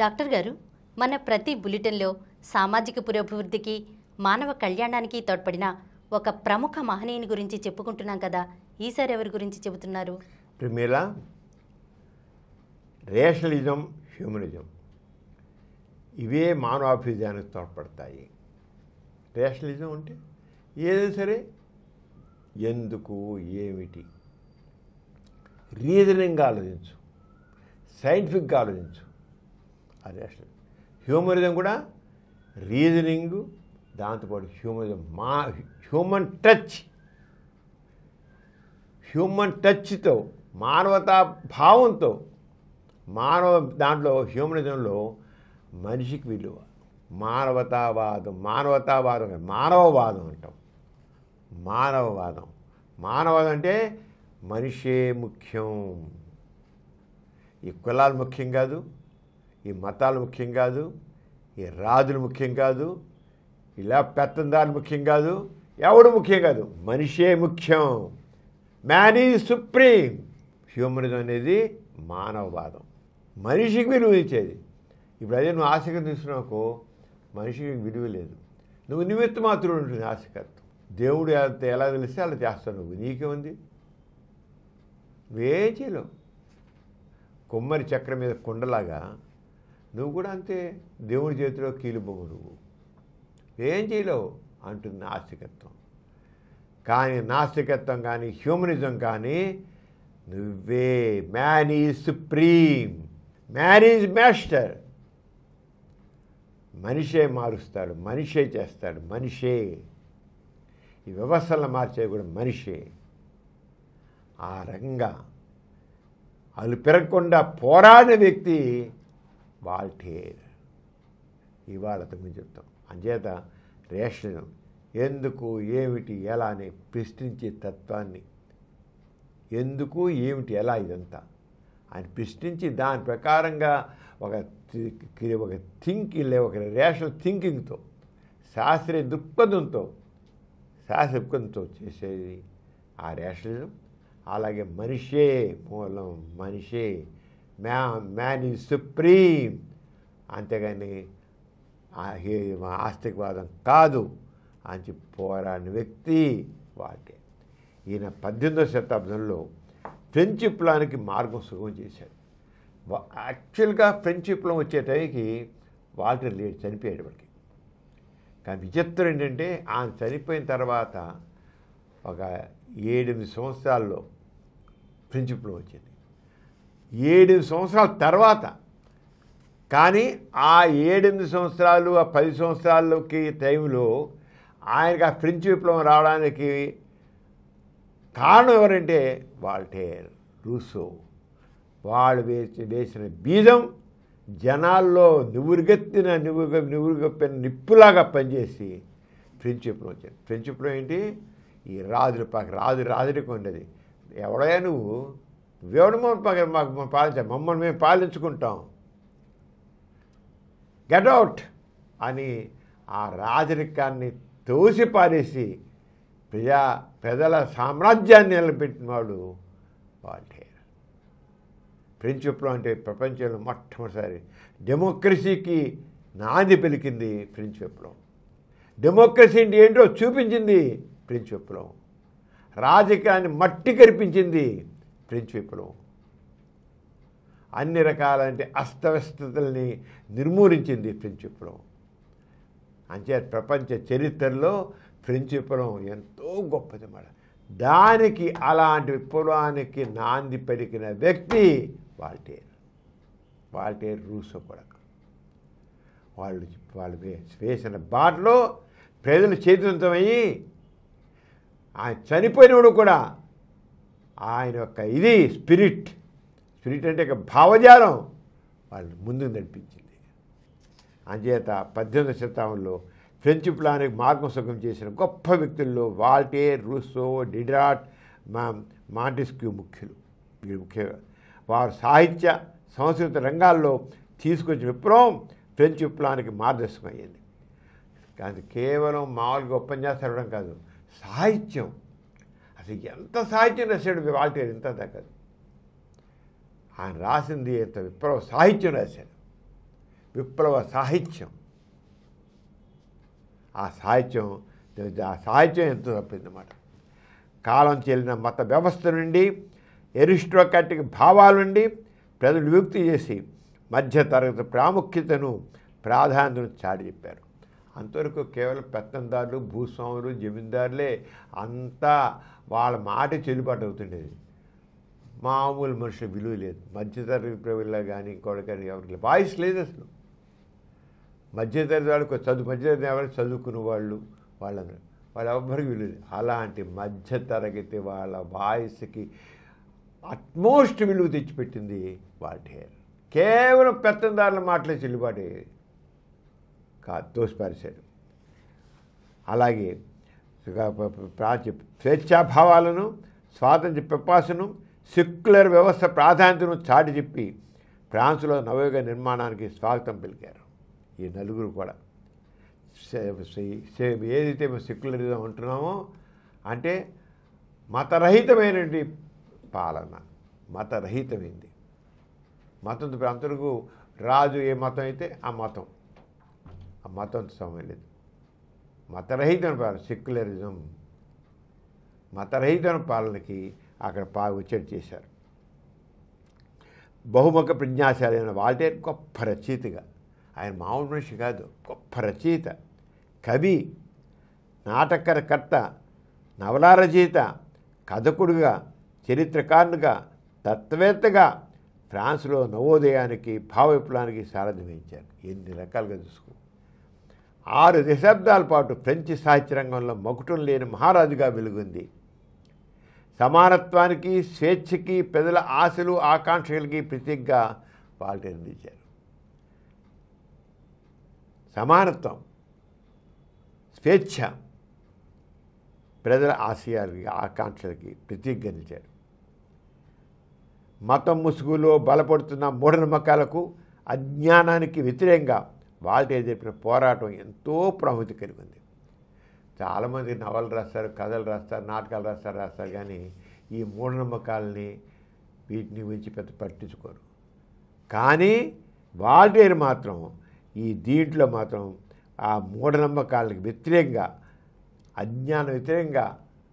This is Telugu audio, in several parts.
డాక్టర్ గారు, మన ప్రతి బులెటిన్లో సామాజిక పురోభివృద్ధికి, మానవ కళ్యాణానికి తోడ్పడిన ఒక ప్రముఖ మహనీయుని గురించి చెప్పుకుంటున్నాం కదా. ఈసారి ఎవరి గురించి చెబుతున్నారు? ప్రిమిలా, రేషనలిజం, హ్యూమనిజం ఇవే మానవాభివృద్ధికి తోడ్పడతాయి. రేషనలిజం అంటే ఏదైనా సరే ఎందుకు, ఏమిటి, రీజనింగ్గా ఆలోచించు, సైంటిఫిక్గా ఆలోచించు. అది రేషనలిజం. హ్యూమనిజం కూడా రీజనింగు, దాంతోపాటు హ్యూమనిజం హ్యూమన్ టచ్తో, మానవతా భావంతో, దాంట్లో హ్యూమనిజంలో మనిషికి విలువ, మానవవాదం అంటాం. మానవవాదం అంటే మనిషే ముఖ్యం. ఈ కులాలు ముఖ్యం కాదు, ఈ మతాలు ముఖ్యం కాదు, ఈ రాజులు ముఖ్యం కాదు, ఇలా పెత్తందారులు ముఖ్యం కాదు, ఎవడు ముఖ్యం కాదు, మనిషే ముఖ్యం. Man is supreme. హ్యూమనిజం అనేది మానవవాదం, మనిషికి విలువ ఇచ్చేది. ఇప్పుడు అదే నువ్వు ఆసక్తి తీసుకున్నాకో మనిషికి విలువ లేదు, నువ్వు నిమిత్త మాత్రుడు ఉంటుంది ఆసక్తి. దేవుడు ఎలా తెలిస్తే అలా చేస్తావు, నువ్వు నీకేముంది, నువ్వేం చేయలేవు. కొమ్మరి చక్రం మీద కుండలాగా నువ్వు కూడా అంతే, దేవుడి చేతిలో కీలుబొమ్మ, నువ్వు ఏం చేయలేవు అంటుంది నాస్తికత్వం. కానీ నాస్తికత్వం కానీ హ్యూమనిజం కానీ నువ్వే, man is supreme, man is master. మనిషే మారుస్తాడు, మనిషే చేస్తాడు, మనిషే ఈ వ్యవస్థలను మార్చే కూడా మనిషే. ఆ రకంగా వాళ్ళు పెరగకుండా పోరాడిన వ్యక్తి వాల్టేర్. ఇవాళ తగ్గి చెప్తాం. అంచేత రేషనలిజం ఎందుకు, ఏమిటి, ఎలా అని ప్రశ్నించే తత్వాన్ని, ఎందుకు, ఏమిటి, ఎలా, ఇదంతా ఆయన ప్రశ్నించి దాని ప్రకారంగా ఒక రేషనల్ థింకింగ్తో, శాస్త్రీయ దృక్పథంతో చేసేది ఆ రేషనలిజం. అలాగే మనిషే మూలం, మనిషే, మ్యాన్ ఈజ్ సుప్రీం. అంతేగాని ఆస్తికవాదం కాదు అని చెప్పి పోరాడిన వ్యక్తి వాల్టేర్. ఈయన 18వ శతాబ్దంలో ఫ్రెంచ్ విప్లవానికి మార్గం సుగమం చేశాడు. యాక్చువల్గా ఫ్రెంచ్ విప్లవం వచ్చే టైంకి వాల్టేర్ లేడు, చనిపోయాడు వాడికి. కానీ విచిత్రం ఏంటంటే ఆయన చనిపోయిన తర్వాత ఒక 7-8 సంవత్సరాల్లో ఫ్రెంచ్ విప్లవం వచ్చింది. 7 సంవత్సరాల తర్వాత, కానీ ఆ 7-8 సంవత్సరాలు, ఆ 10 సంవత్సరాలకి టైంలో ఆయనకు ఆ ఫ్రెంచ్ విప్లవం రావడానికి కారణం ఎవరంటే వాల్టేర్, రూసో. వాళ్ళు వేసిన బీజం జనాల్లో నివురుగప్పిన నిప్పులాగా పనిచేసి ఫ్రెంచ్ విప్లవం వచ్చింది. ఫ్రెంచ్ విప్లవం ఏంటి, ఈ రాజులకు ఉండేది. ఎవడయ్యా నువ్వెవడు మాకు పాలించాలి, మమ్మల్ని మేము పాలించుకుంటాం, గెట్ అవుట్ అని ఆ రాజరికాన్ని తోసి పారేసి ప్రజల సామ్రాజ్యాన్ని నిలబెట్టిన వాడు వాల్టేర్. ఫ్రెంచ్ విప్లవం అంటే ప్రపంచంలో మొట్టమొదటిసారి డెమోక్రసీకి నాంది పలికింది ఫ్రెంచ్ విప్లవం. డెమోక్రసీ అంటే ఏంటో చూపించింది ఫ్రెంచ్ విప్లవం. రాజకీయాన్ని మట్టి కరిపించింది ఫ్రెంచ్ విప్లవం. అన్ని రకాలంటే అస్తవ్యస్తతల్ని నిర్మూలించింది ఫ్రెంచ్ విప్లవం. అంతే ప్రపంచ చరిత్రలో ఫ్రెంచ్ విప్లవం ఎంతో గొప్పది మాట. దానికి అలాంటి విప్లవానికి నాంది పలికిన వ్యక్తి వాల్టేర్, రూసో కూడా. వాళ్ళు వేసిన బాటలో ప్రజలు చైతన్యమయ్యి ఆయన చనిపోయినప్పుడు కూడా ఆయన యొక్క స్పిరిట్ అంటే ఒక భావజాలం వాళ్ళు ముందుకు నడిపించింది. అంచేత 18వ శతాబ్దంలో ఫ్రెంచ్ విప్లవానికి మార్గం సుగమం చేసిన గొప్ప వ్యక్తుల్లో వాల్టేర్, రూసో, డిడాట్, మాంటెస్క్యూ ముఖ్యులు. వీరు ముఖ్యంగా వారు సాహిత్య, సంస్కృతి రంగాల్లో తీసుకొచ్చిన విప్లవం ఫ్రెంచ్ విప్లవానికి మార్గదర్శకం అయ్యింది. కానీ కేవలం మామూలుగా ఉపన్యాసం ఇవ్వడం కాదు, సాహిత్యం. అసలు ఎంత సాహిత్యం రాశాడు వాల్టేర్, ఇంత దక్కదు. ఆయన రాసింది ఎంత విప్లవ సాహిత్యం రాశాడు. విప్లవ సాహిత్యం. ఆ సాహిత్యం ఎంతో తప్పిందన్నమాట. కాలం చెల్లిన మత వ్యవస్థ నుండి, ఎరిస్ట్రోక్రాటిక్ భావాల నుండి ప్రజలు విముక్తి చేసి మధ్యతరగతి ప్రాముఖ్యతను, ప్రాధాన్యతను చాటి చెప్పారు. అంతవరకు కేవలం పెత్తందారులు, భూస్వాములు, జమీందారులే అంతా వాళ్ళ మాట చెల్లుబాటు అవుతుండేది. మామూలు మనుషుల విలువ లేదు. మధ్యతరగతి ప్రజల్లో కానీ ఇంకోటి కానీ ఎవరికి వాయిస్ లేదు అసలు. మధ్యతరగతి వాళ్ళకి మధ్యతరగతి ఎవరు చదువుకున్న వాళ్ళందరూ ఎవరికి విలువ లేదు. అలాంటి మధ్యతరగతి వాళ్ళ వాయిస్కి అట్మోస్ట్ విలువ తెచ్చిపెట్టింది వాల్టేర్. కేవలం పెత్తందారుల మాటలే చెల్లుబాటు కాదు, తోసిపారేశాడు. అలాగే స్వేచ్ఛాభావాలను, స్వాతంత్ర్య పిపాసను, సెక్యులర్ వ్యవస్థ ప్రాధాన్యతను చాటి చెప్పి ఫ్రాన్స్లో నవయుగ నిర్మాణానికి స్వాగతం పలికారు. ఈ నలుగురు కూడా ఏదైతే మేము సెక్యులరిజం అంటున్నామో అంటే మతరహితమైనటువంటి పాలన, మతరహితమైంది. మతంతో అంతకు రాజు ఏ మతం అయితే ఆ మతంతో సమయం లేదు. మతరహితమైన పాలన, సెక్యులరిజం, మతరహితమైన పాలనకి అక్కడ వచ్చేట్టు చేశారు. బహుముఖ ప్రజ్ఞాశాలి అయిన వాల్టేర్ గొప్ప రచయితగా, ఆయన మామూలు మనిషి కాదు, గొప్ప రచయిత, కవి, నాటకకర్త, నవలా రచయిత, కథకుడుగా, చరిత్రకారునిగా, తత్వవేత్తగా ఫ్రాన్స్లో నవోదయానికి, భావ విప్లవానికి సారథ్యం వహించారు. ఎన్ని రకాలుగా చూసుకో. 6 దశాబ్దాల పాటు ఫ్రెంచ్ సాహిత్య రంగంలో మకుటం లేని మహారాజుగా వెలుగుంది. సమానత్వానికి, స్వేచ్ఛకి, ప్రజల ఆశలు, ఆకాంక్షలకి ప్రతీకగా వాల్టేర్ నిలిచారు. సమానత్వం, స్వేచ్ఛ, ప్రజల ఆశయాలకి, ఆకాంక్షలకి ప్రతీకగా నిలిచారు. మతం ముసుగులో బలపడుతున్న మూఢనమ్మకాలకు, అజ్ఞానానికి వ్యతిరేకంగా వాల్టేర్ చెప్పిన పోరాటం ఎంతో ప్రాముఖ్యత కలిగి ఉంది. చాలామంది నవలు రాస్తారు, కథలు రాస్తారు, నాటకాలు రాస్తారు కానీ ఈ మూఢనమ్మకాలని వీటిని గురించి పెద్ద పట్టించుకోరు. కానీ వాల్టేర్ మాత్రం దీంట్లో మాత్రం ఆ మూఢనమ్మకాలకు వ్యతిరేకంగా, అజ్ఞాన వ్యతిరేకంగా,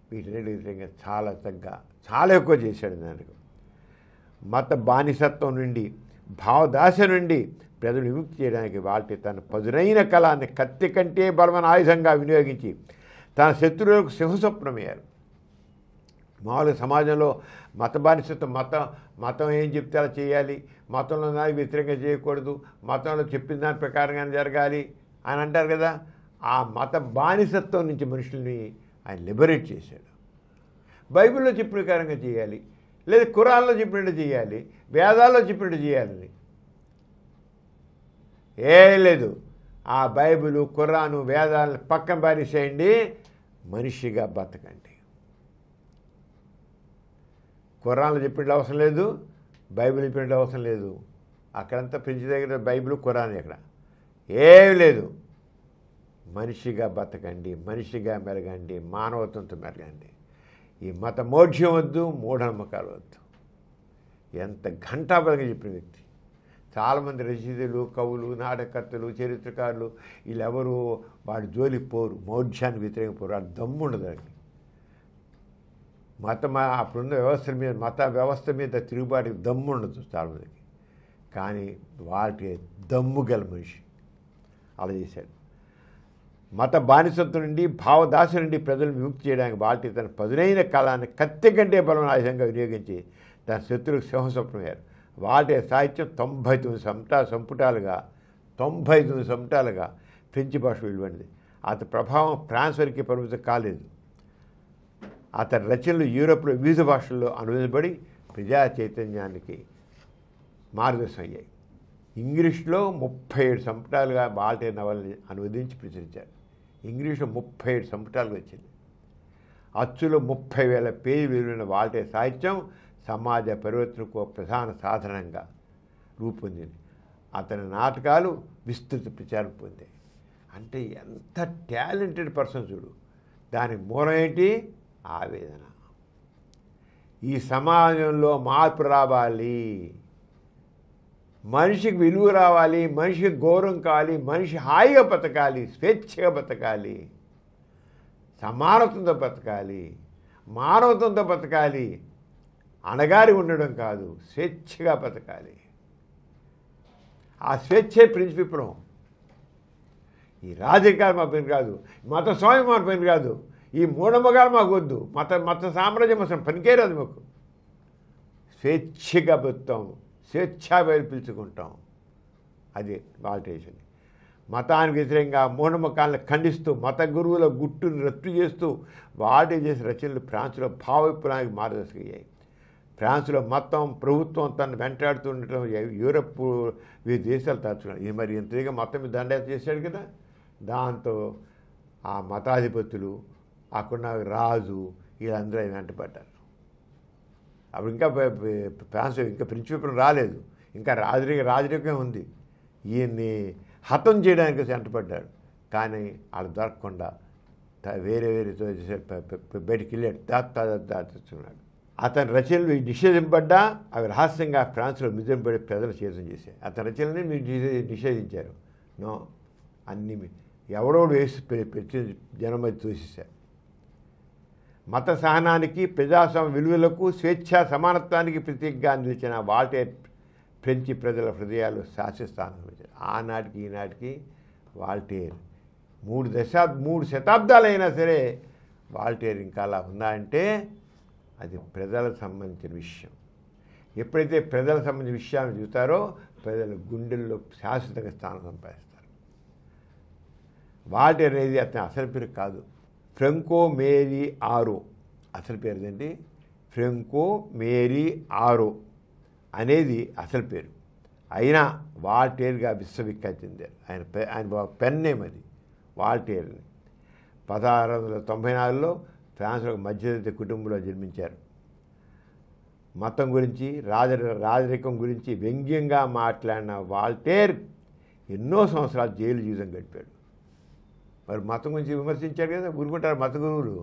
వీటిని వ్యతిరేకంగా చాలా ఎక్కువ చేశాడు. దానికి మత బానిసత్వం నుండి, భావదాశ నుండి ప్రజలు విముక్తి చేయడానికి వాల్టేర్ తన పదునైన కళాన్ని కత్తి కంటే బలమైన ఆయుధంగా వినియోగించి తన శత్రువులకు సింహస్వప్నమయ్యారు. మామూలుగా సమాజంలో మత బానిసత్వం, మతం ఏం చెప్తే అలా చేయాలి, మతంలో దానికి వ్యతిరేకంగా చేయకూడదు, మతంలో చెప్పిన దాని ప్రకారంగానే జరగాలి అని అంటారు కదా. ఆ మత బానిసత్వం నుంచి మనుషుల్ని ఆయన లిబరేట్ చేశాడు. బైబిల్లో చెప్పిన ప్రకారంగా చేయాలి, లేదా ఖురాన్లో చెప్పినట్టు చేయాలి, వేదాల్లో చెప్పినట్టు చేయాలని లేదు. ఆ బైబిలు, ఖురాను, వేదాలను పక్కన పారేసేయండి, మనిషిగా బతకండి. ఖురాన్లో చెప్పినట్టు అవసరం లేదు, బైబిల్ చెప్పినట్టు అవసరం లేదు. అక్కడంతా ఫ్రిడ్జ్ దగ్గర బైబిల్, ఖురాన్ ఎక్కడ ఏమి లేదు. మనిషిగా బతకండి, మనిషిగా మెరగండి, మానవత్వంతో మెరగండి. ఈ మత మోఢ్యం వద్దు, మూఢనమ్మకాలు వద్దు. ఎంత ఘంటాపరంగా చెప్పిన వ్యక్తి. చాలామంది రచయితలు, కవులు, నాటకర్తలు, చరిత్రకారులు వీళ్ళెవరూ వాడి జోలికి పోరు, మోఢ్యాన్ని వ్యతిరేకంగా పోరు. అది దమ్ము ఉండదు. దానికి అప్పుడున్న మత వ్యవస్థ మీద తిరుగుబాటుకి దమ్ము ఉండదు చాలామందికి. కానీ వాటి దమ్ము గల మనిషి అలా చేశాడు. మత బానిసత్వం నుండి, భావదాశ నుండి ప్రజలను విముక్తి చేయడానికి వాల్టేర్ తన పదునైన కాలాన్ని కత్తి కంటే బలమైన ఆయుధంగా వినియోగించి తన శత్రువులకు సింహస్వప్నమయ్యారు. వాల్టేర్ సాహిత్యం 99 సంపుటాలుగా ఫ్రెంచ్ భాష వెలువడింది. అతని ప్రభావం ఫ్రాన్స్ వరకు పరిమితం కాలేదు. అతని రచనలు యూరోప్లో వివిధ భాషల్లో అనువదించబడి ప్రజా చైతన్యానికి మార్గదర్శనం అయ్యాయి. ఇంగ్లీష్లో 37 సంపుటాలుగా వాల్టేర్ నవల్ని అనువదించి ప్రచురించారు. ఇంగ్లీష్లో 37 సంపుటాలుగా వచ్చింది. అచ్చులో 30,000 పేజీలు వెలువడిన వాల్టేర్ సాహిత్యం సమాజ పరివర్తనకు ప్రధాన సాధనంగా రూపొందింది. అతని నాటకాలు విస్తృత ప్రచారం పొందాయి. అంటే ఎంత టాలెంటెడ్ పర్సన్ చూడు. దాని మూలం ఏంటి? ఆవేదన. ఈ సమాజంలో మార్పు రావాలి, మనిషికి విలువ రావాలి, మనిషికి గౌరవం కావాలి, మనిషి హాయిగా బతకాలి, స్వేచ్ఛగా బతకాలి, సమానత్వంతో బతకాలి, మానవత్వంతో బతకాలి, అణగారి ఉండడం కాదు, స్వేచ్ఛగా బతకాలి. ఆ స్వేచ్ఛే విప్లవం. ఈ రాజకీయాలు మా పని కాదు, మత స్వామి మా పని కాదు, ఈ మూఢమగాలు మాకు వద్దు, మత సామ్రాజ్యం అసలు పనికేరాదు మాకు. స్వేచ్ఛగా బతుకుతాం, స్వేచ్ఛా పిలుచుకుంటాం. అది వాల్టేషన్. మతానికి వ్యతిరేకంగా మూఢమకాలను ఖండిస్తూ మత గురువుల గుట్టును రద్దు చేస్తూ వాల్టే చేసిన రచనలు ఫ్రాన్స్లో భావ విప్లవానికి మార్గదర్శకయ్యాయి. ఫ్రాన్స్లో మతం ప్రభుత్వం తను వెంటాడుతుండటం యూరప్ వివిధ దేశాలు తరచుకున్నాయి. ఇది మరి ఇంతగా మొత్తం మీద దండయాత్ర చేశాడు కదా, దాంతో ఆ మతాధిపతులు అక్కడ రాజు వీళ్ళందరూ వెంటపడ్డారు. అప్పుడు ఇంకా ఫ్రాన్స్ ఇంకా ప్రిన్సిపల్ రాలేదు, ఇంకా రాజరికం ఉంది. ఈయన్ని హతం చేయడానికి వెంటపడ్డాడు. కానీ వాళ్ళు దొరకకుండా వేరే బయటికి వెళ్ళాడు, దాచుకున్నాడు. అతని రచనలు నిషేధింపడ్డా అవి రహస్యంగా ఫ్రాన్స్లో మిజంపడి ప్రజలు చేతం చేశాయి. అతని రచనల్ని మీరు నిషేధించారు. నో, అన్ని ఎవడోడు వేసి జనమది తోసేశారు. మత సహనానికి, ప్రజాస్వామ్య విలువలకు, స్వేచ్ఛా సమానత్వానికి ప్రతీకగా నిలిచిన వాల్టేర్ ఫ్రెంచి ప్రజల హృదయాలు శాశ్వతస్థానం ఇచ్చారు. ఆనాటికి ఈనాటికి వాల్టేర్ 3 శతాబ్దాలైనా సరే వాల్టేర్ ఇంకా అలా ఉందా అంటే అది ప్రజలకు సంబంధించిన విషయం. ఎప్పుడైతే ప్రజలకు సంబంధించిన విషయాన్ని చూస్తారో ప్రజల గుండెల్లో శాశ్వతంగా స్థానం సంపాదిస్తారు. వాల్టేర్ అనేది అతని అసలు పేరు కాదు, ఫ్రాంకో మేరీ ఆరో అసలు పేరు. ఏంటి? ఫ్రాంకో మేరీ ఆరో అనేది అసలు పేరు. అయినా వాల్టేర్గా విశ్వవిఖ్యాతి చెందారు. ఆయన పెన్ నేమ్ అది వాల్టేర్ని. 1694లో ఫ్రాన్స్లో మధ్యతరగతి కుటుంబంలో జన్మించారు. మతం గురించి, రాజరికం గురించి వ్యంగ్యంగా మాట్లాడిన వాల్టేర్ ఎన్నో సంవత్సరాలు జైలు జీవితం గడిపాడు. మరి మతం గురించి విమర్శించాడు కదా, ఊరుకుంటారు మత గురువులు.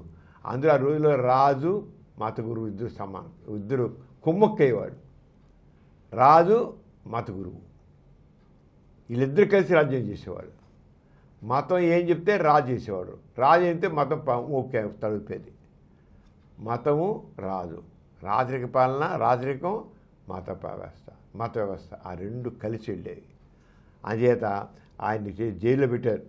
అందులో ఆ రోజుల్లో రాజు మత గురువు ఇద్దరు సమానం, ఇద్దరు కుమ్మక్కయ్యేవాడు. రాజు మత గురువు వీళ్ళిద్దరు కలిసి రాజ్యం చేసేవాడు. మతం ఏం చెప్తే రాజు చేసేవాడు, రాజు అయితే మతం ఓకే తడుపేది. మతము రాజు, రాజరిక పాలన, రాజరికం మత వ్యవస్థ ఆ రెండు కలిసి వెళ్ళేవి. అందుచేత ఆయన్ని జైల్లో పెట్టారు.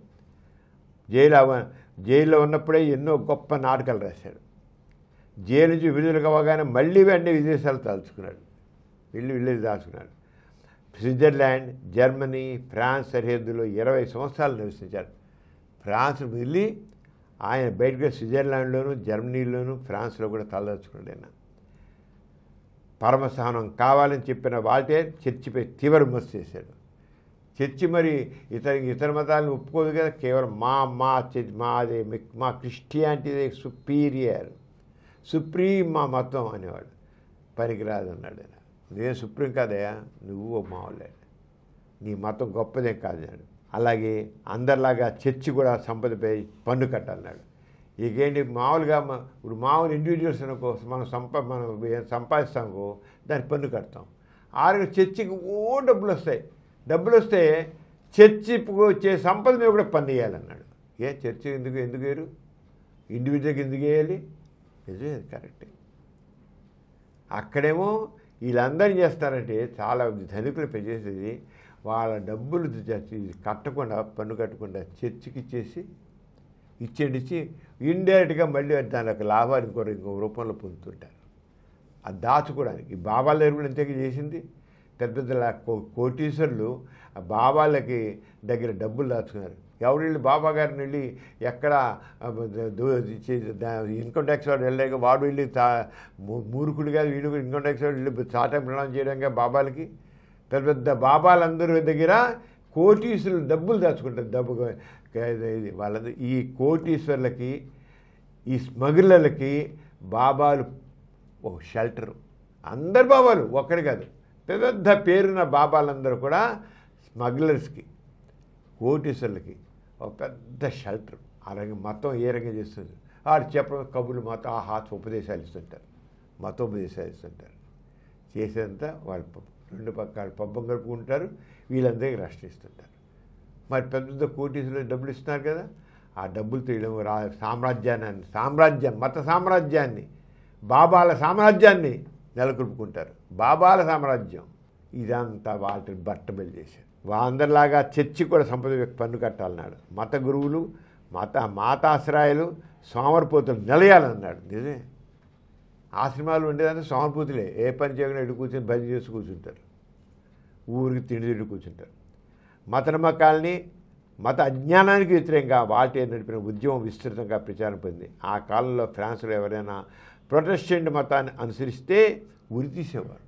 జైల్లో ఉన్నప్పుడే ఎన్నో గొప్ప నాటకాలు రాశాడు. జైలు నుంచి విడుదల కావగానే మళ్ళీ వెంటనే విదేశాలు దాచుకున్నాడు. స్విట్జర్లాండ్, జర్మనీ, ఫ్రాన్స్ సరిహద్దులో 20 సంవత్సరాలు నివసించారు. ఫ్రాన్స్ వెళ్ళి ఆయన బయటకు స్విట్జర్లాండ్లోను, జర్మనీలోను, ఫ్రాన్స్లో కూడా తలదాచుకున్నాడు. ఆయన పరమసహనం కావాలని చెప్పిన వాల్టేర్ చర్చిపై తీవ్ర విమర్శ చేశాడు. చర్చి మరి ఇతర మతాలను ఒప్పుకోదు కదా, కేవలం మా క్రిస్టియానిటీ సుప్రీం మా మతం అనేవాడు. పనికిరాదు అన్నాడు ఆయన. నేను సుప్రీం కాదయా, నువ్వు మావాళ్ళే, నీ మతం గొప్పదేం కాదన్నాడు. అలాగే అందరిలాగా చర్చి కూడా సంపదపై పన్ను కట్టాలన్నాడు. ఇకేంటి మామూలుగా ఇప్పుడు మామూలు ఇండివిజువల్స్ అనుకో మనం సంపాదిస్తామో దానికి పన్ను కడతాం. ఆరుగా చర్చికి డబ్బులు వస్తే చర్చికి వచ్చే సంపద మీద కూడా పన్ను వేయాలన్నాడు. చర్చి ఎందుకు వేరు, ఇండివిజువల్కి ఎందుకు వేయాలి? నిజమే, కరెక్టే. అక్కడేమో వీళ్ళందరూ చేస్తారంటే చాలా ధనికులు పెంచేసేది వాళ్ళ డబ్బులు కట్టకుండా, పన్ను కట్టకుండా చర్చికి ఇచ్చి ఇండైరెక్ట్గా మళ్ళీ దానికి లాభాలు ఇంకో రూపంలో పొందుతుంటారు. అది దాచుకోవడానికి బాబాల దగ్గర కూడా ఇంతకీ చేసింది. పెద్ద పెద్ద కోటీశ్వరులు ఆ బాబాలకి దగ్గర డబ్బులు దాచుకున్నారు. ఎవరు వెళ్ళి బాబా గారిని వెళ్ళి ఎక్కడ ఇన్కమ్ ట్యాక్స్ వాడు వెళ్ళాక వాడు వెళ్ళి మూర్ఖుడు కాదు, వీడు ఇన్కమ్ ట్యాక్స్ వాడు వెళ్ళి చాటా ప్రమాణం చేయడానికి బాబాలకి పెద్ద పెద్ద బాబాలందరూ దగ్గర కోటీశ్వరులు డబ్బులు దాచుకుంటారు. వాళ్ళందరూ ఈ కోటీశ్వరులకి, ఈ స్మగ్లర్లకి బాబాలు ఒక షెల్టరు. అందరు బాబాలు ఒక్కడి కాదు, పెద్ద పేరున్న బాబాలందరూ కూడా స్మగ్లర్స్కి, కోటీశ్వరులకి ఒక పెద్ద షెల్టర్. అలాగే మతం ఏ రంగం చేస్తుంది వాడు చెప్పడం కబుర్లు మతోపదేశాలు ఇస్తుంటారు. చేసేంత వాళ్ళు రెండు పక్కల పబ్బం గడుపుకుంటారు, వీళ్ళందరికీ రెస్ట్ ఇస్తుంటారు. మరి పెద్ద కోటీసులో డబ్బులు ఇస్తున్నారు కదా, ఆ డబ్బులు తీయడం సామ్రాజ్యం మత సామ్రాజ్యాన్ని, బాబాల సామ్రాజ్యాన్ని నెలకొల్పుకుంటారు. బాబాల సామ్రాజ్యం ఇదంతా వాటిని బట్టబెల్లి చేశారు. అందరిలాగా చర్చి కూడా సంపద పన్ను కట్టాలన్నాడు. మత గురువులు, మాతాశ్రాయాలు, సోమరిపోతులు నిలయాలన్నాడు. నిజమే, ఆశ్రమాలు ఉండేదంటే సోమరిపోతులే. ఏ పని చేయకుండా ఇటు కూర్చొని భజన చేసి కూర్చుంటారు, ఊరికి తిండి కూర్చుంటారు. మత నమ్మకాల్ని, మత అజ్ఞానానికి వ్యతిరేకంగా వాటి నడిపిన ఉద్యమం విస్తృతంగా ప్రచారం పొందింది. ఆ కాలంలో ఫ్రాన్స్లో ఎవరైనా ప్రొటెస్టెంట్ మతాన్ని అనుసరిస్తే ఉరి తీసేవారు.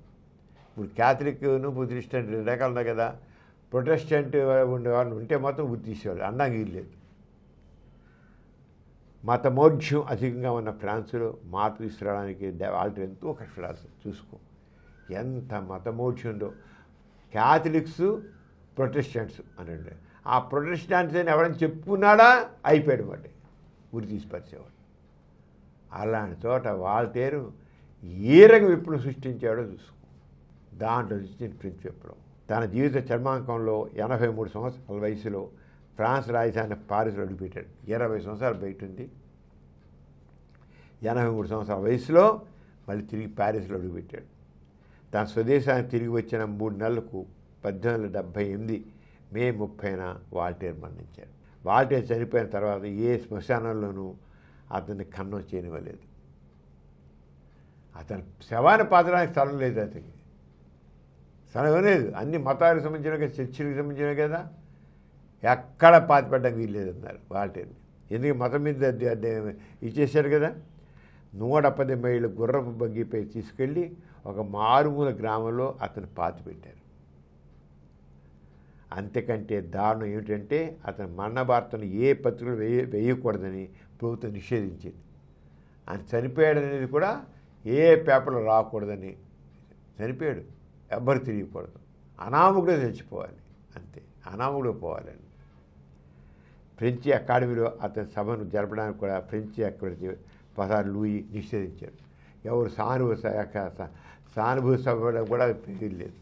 ఇప్పుడు క్యాథలిక్ను ప్రొటెస్టెంట్ 2 రకాలు ఉన్నాయి కదా. ప్రొటెస్టెంట్ ఉండేవాళ్ళు ఉంటే మాత్రం ఉరి తీసేవాళ్ళు, అనడానికి వీల్లేదు. మతమోఢ్యం అధికంగా ఉన్న ఫ్రాన్స్లో మార్పు తీసుకురావడానికి వాల్టర్ ఎంతో కష్టపడాల్సి. చూసుకో ఎంత మతమోఢ్యం ఉందో. క్యాథలిక్స్, ప్రొటెస్టెంట్స్ అని ఉండే. ఆ ప్రొటెస్టాంట్స్ అని ఎవరైనా చెప్పుకున్నాడా అయిపోయాడు, మరి ఉరి తీసిపరిచేవాడు. అలాంటి చోట వాల్టేరు ఏ రకం విప్లవం సృష్టించాడో చూసుకో. దాంట్లో సృష్టించిన ఫ్రెంచ్ విప్లవం. తన జీవిత చర్మాంకంలో 83 సంవత్సరాల వయసులో ఫ్రాన్స్ రాజధాని పారిస్లో అడుగుపెట్టాడు. 20 సంవత్సరాలు బయట ఉంది. 83 సంవత్సరాల వయసులో మళ్ళీ తిరిగి ప్యారిస్లో అడుగుపెట్టాడు. తన స్వదేశానికి తిరిగి వచ్చిన 3 నెలలకు 1878 మే 30న వాల్టేర్ మరణించాడు. వాల్టేర్ చనిపోయిన తర్వాత ఏ శ్మశానంలోనూ అతన్ని కన్నం చేయనివ్వలేదు. అతని శవాన్ని పాతడానికి స్థలం లేదు, అతనికి స్థలం లేదు. అన్ని మతాలకు సంబంధించినవి కదా, చర్చిలకు సంబంధించినవి కదా, ఎక్కడ పాతిపెట్టడానికి వీల్లేదన్నారు వాల్టేర్ని. ఎందుకు మతం మీద ఇచ్చేశారు కదా. 110 మైళ్ళ గుర్రపు బగ్గీపై తీసుకెళ్ళి ఒక మారుమూల గ్రామంలో అతను పాతిపెట్టారు. అంతకంటే దారుణం ఏమిటంటే అతని మరణ వార్తను ఏ పత్రికలు వేయకూడదని ప్రభుత్వం నిషేధించింది. ఆయన చనిపోయాడనేది కూడా ఏ పేపర్లో రాకూడదని. చనిపోయాడు, ఎవ్వరు తిరిగిపోవద్దు, అనామకుడే చచ్చిపోవాలి, అంతే, అనామకుడే పోవాలని. ఫ్రెంచి అకాడమీలో అతని సభను జరపడానికి కూడా ఫ్రెంచి అకాడమీ పసార్ లూయి నిషేధించారు. ఎవరు సానుభూతి సభ కూడా లేదు.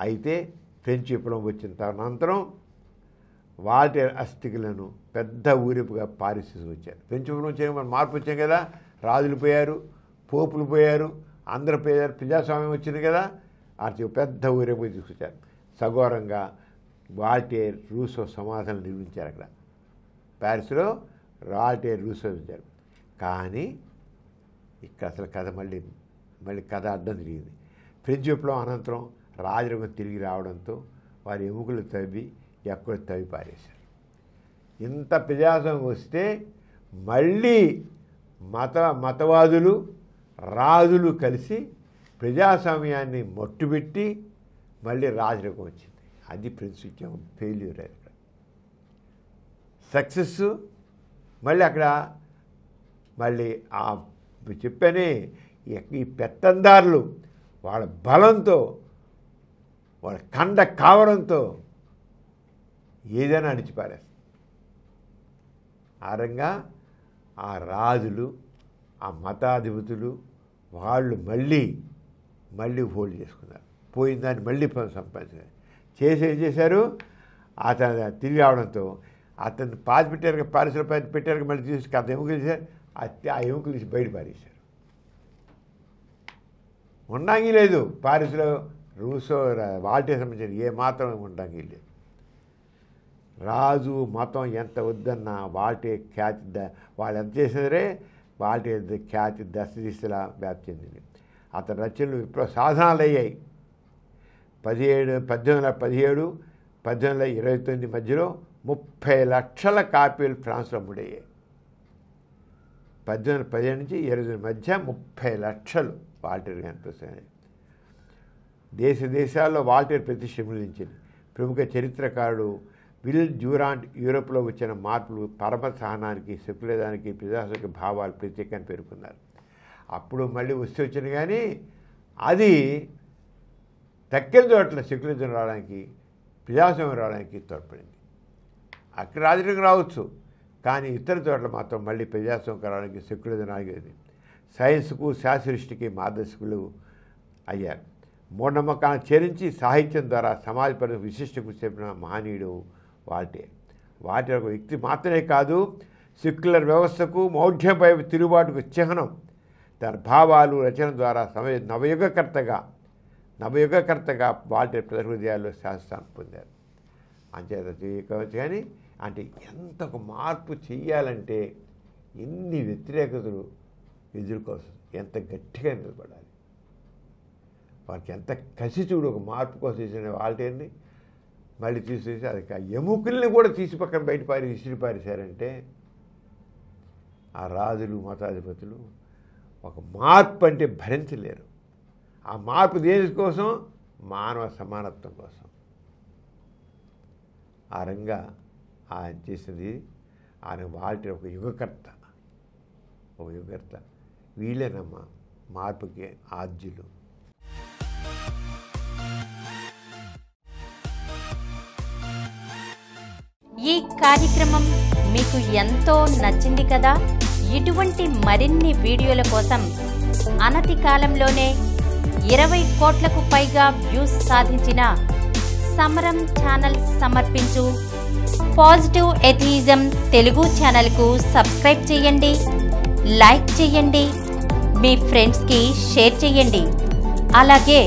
అయితే ఫ్రెంచ్ విప్లవం వచ్చిన అనంతరం వాల్టేర్ అస్థికలను పెద్ద ఊరేపుగా పారిస్ వచ్చారు. ఫ్రెంచ్ విప్లవం చేయడం మనం మార్పు వచ్చాం కదా, రాజులు పోయారు, పోపులు పోయారు, అందరూ పోయారు, ప్రజాస్వామ్యం వచ్చింది కదా, అటు పెద్ద ఊరేపు తీసుకొచ్చారు. సఘోరంగా వాల్టేర్ రూసో సమాధానం నిర్మించారు అక్కడ ప్యారిస్లో. వాల్టేర్ రూసో ఇచ్చారు. కానీ ఇక్కడ అసలు కథ మళ్ళీ కథ అడ్డం తిరిగింది. ఫ్రెంచ్ విప్లవం అనంతరం రాజరికం తిరిగి రావడంతో వారి ఎముకలు తవ్వి ఎక్కడ తవ్వి పారేశారు. ఇంత ప్రజాస్వామ్యం వస్తే మళ్ళీ మతవాదులు, రాజులు కలిసి ప్రజాస్వామ్యాన్ని మట్టుబెట్టి మళ్ళీ రాజరికం వచ్చింది. అది ఫ్రెంచ్ విప్లవం ఫెయిల్యూర్. అక్కడ సక్సెస్ మళ్ళీ అక్కడ మళ్ళీ చెప్పనే ఈ పెత్తందారులు వాళ్ళ బలంతో, వాళ్ళ కండ కావడంతో ఏదైనా అణిచిపారేస్తారు. ఆ రంగా ఆ రాజులు, ఆ మతాధిపతులు వాళ్ళు మళ్ళీ హోల్డ్ చేసుకున్నారు. పోయిన దాన్ని మళ్ళీ సంపాదించారు. ఏం చేశారు, అతను తిరిగి రావడంతో అతన్ని పాతిపెట్టారు, పారిస్లో పెట్టారు. మళ్ళీ తీసుకు అతను ఎముకలు చేశారు, ఆ ఎముకలు తీసి బయట పారేశారు. ఉండంగి లేదు పారిస్లో. రూసో వాల్టేర్ సంబంధించిన ఏ మాత్రం ఉండంగి లేదు. రాజు మతం ఎంత వద్దన్నా వాల్టేర్ ఖ్యాతి వాళ్ళు ఎంత చేసినారే వాల్టేర్ ఖ్యాతి దశ దిశలా వ్యాప్తి చెందింది. అతని రచనలు విప్లవ సాధనాలు అయ్యాయి. 1817, 1829 మధ్యలో 30 లక్షల కాపీలు ఫ్రాన్స్లో అమ్ముడయ్యాయి. 1817 నుంచి 19 మధ్య 30 లక్షలు వాల్టేర్ కనిపిస్తున్నాయి. దేశాల్లో వాల్టేర్ ప్రతిష్ట మిగిలించింది. ప్రముఖ చరిత్రకారుడు విల్ డ్యూరాంట్ యూరోప్లో వచ్చిన మార్పులు పరమ సహనానికి, సెక్యులరిజానికి, ప్రజాస్వామిక భావాలు ప్రత్యేకంగా పేర్కొన్నారు. అప్పుడు మళ్ళీ వచ్చింది కానీ అది తక్కిన చోట్ల సెక్యులరిజం రావడానికి, ప్రజాస్వామ్యం రావడానికి తోడ్పడింది. అక్కడ రాజకీయం రావచ్చు, కానీ ఇతర చోట్ల మాత్రం మళ్ళీ ప్రజాస్వామ్యం రావడానికి, సెక్యులరిజం రాగేది. సైన్స్కు, శాస్త్రదృష్టికి మార్గదర్శకులు అయ్యారు. మూఢనమ్మకాలను చేరించి సాహిత్యం ద్వారా సమాజ పరిస్థితి విశిష్ట కృషి చెప్పిన మహనీయుడు వాల్టే. వాటి ఒక వ్యక్తి మాత్రమే కాదు, సెక్యులర్ వ్యవస్థకు మౌఢ్యంపై తిరుగుబాటుకు చిహ్నం. తన భావాలు రచన ద్వారా నవయుగకర్తగా వాల్టే ప్రజల హృదయాల్లో శాశ్వతాన్ని పొందారు. అంచేత చేయవచ్చు. కానీ అంటే ఎంత ఒక మార్పు చెయ్యాలంటే ఎన్ని వ్యతిరేకతలు ఎదుర్కోవచ్చు, ఎంత గట్టిగా నిలబడాలి, వారికి ఎంత కసి చూడు. ఒక మార్పు కోసం చేసిన వాల్టేర్ని మళ్ళీ తీసేసి అది ఎముకల్ని కూడా తీసి పక్కన విసిరిపారేశారంటే ఆ రాజులు మతాధిపతులు ఒక మార్పు అంటే భరించలేరు. ఆ మార్పు దేనికోసం? మానవ సమానత్వం కోసం. ఆ రంగా ఆయన చేసింది. ఆయన వాల్టే ఒక యుగకర్త. వీళ్ళేనమ్మా మార్పుకి ఆద్యులు. ఈ కార్యక్రమం మీకు ఎంతో నచ్చింది కదా. ఇటువంటి మరిన్ని వీడియోల కోసం అనతి కాలంలోనే 20 కోట్లకు పైగా వ్యూస్ సాధించిన సమరం ఛానల్ సమర్పించు పాజిటివ్ ఎథియిజం తెలుగు ఛానల్కు సబ్స్క్రైబ్ చేయండి, లైక్ చేయండి, మీ ఫ్రెండ్స్కి షేర్ చేయండి. అలాగే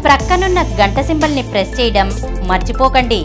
ప్రక్కనున్న గంట సింబల్ని ప్రెస్ చేయడం మర్చిపోకండి.